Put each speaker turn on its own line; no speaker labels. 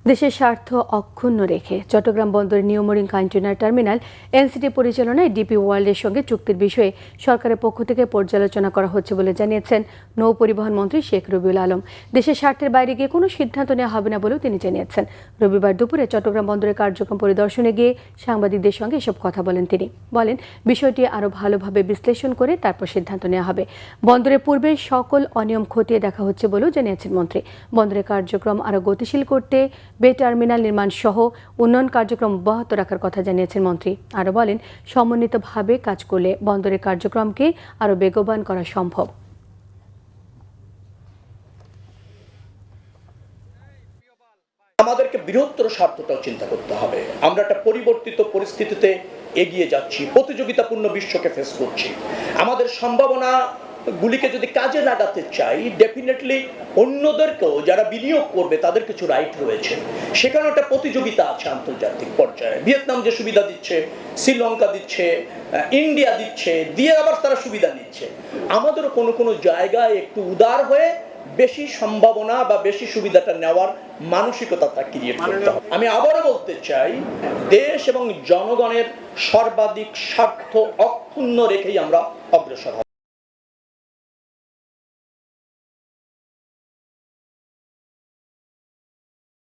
দেশের স্বার্থ অক্ষুণ্ণ রেখে চট্টগ্রাম বন্দরের নিউমরিং কন্টেইনার টার্মিনাল এনসিটি পরিচালনায় ডিপি ওয়ার্ল্ডের সঙ্গে চুক্তির বিষয়ে সরকারের পক্ষ থেকে পর্যালোচনা করা হচ্ছে বলে জানিয়েছেন নৌ পরিবহন মন্ত্রী শেখ রবিউল আলম। দেশের স্বার্থের বাইরে গিয়ে কোনো সিদ্ধান্ত নেওয়া হবে না বলেও তিনি জানিয়েছেন। রবিবার দুপুরে চট্টগ্রাম বন্দরের কার্যক্রম পরিদর্শনে গিয়ে সাংবাদিকদের সঙ্গে এসব কথা বলেন তিনি। বলেন, বিষয়টি আরও ভালোভাবে বিশ্লেষণ করে তারপর সিদ্ধান্ত নেওয়া হবে। বন্দরের পূর্বে সকল অনিয়ম খতিয়ে দেখা হচ্ছে বলেও জানিয়েছেন মন্ত্রী। বন্দরের কার্যক্রম আরও গতিশীল করতে বে টার্মিনাল নির্মাণ সহ উন্নয়ন কার্যক্রম অব্যাহত রাখার কথা জানিয়েছেন মন্ত্রী। আরও বলেন, সমন্বিতভাবে কাজ করলে বন্দরের কার্যক্রমকে আরও বেগবান করা সম্ভব।
আমাদেরকে বৃহত্তর স্বার্থটাও চিন্তা করতে হবে। আমরা একটা পরিবর্তিত পরিস্থিতিতে এগিয়ে যাচ্ছি, প্রতিযোগিতাপূর্ণ বিশ্বকে ফেস করছি। আমাদের সম্ভাবনা গুলিকে যদি কাজে লাগাতে চাই, ডেফিনেটলি অন্যদেরকেও যারা বিনিয়োগ করবে তাদের কিছু রাইট রয়েছে। সেখানে একটা প্রতিযোগিতা আছে আন্তর্জাতিক পর্যায়ে। ভিয়েতনাম যে সুবিধা দিচ্ছে, শ্রীলঙ্কা দিচ্ছে, ইন্ডিয়া দিচ্ছে, দিয়ে আবার তারা সুবিধা নিচ্ছে। আমাদেরও কোনো কোনো জায়গায় একটু উদার হয়ে বেশি সম্ভাবনা বা বেশি সুবিধাটা নেওয়ার মানসিকতাটা ক্রিয়েট করতে হবে। আমি আবারও বলতে চাই, দেশ এবং জনগণের সর্বাধিক স্বার্থ অক্ষুণ্ণ রেখেই আমরা অগ্রসর হব।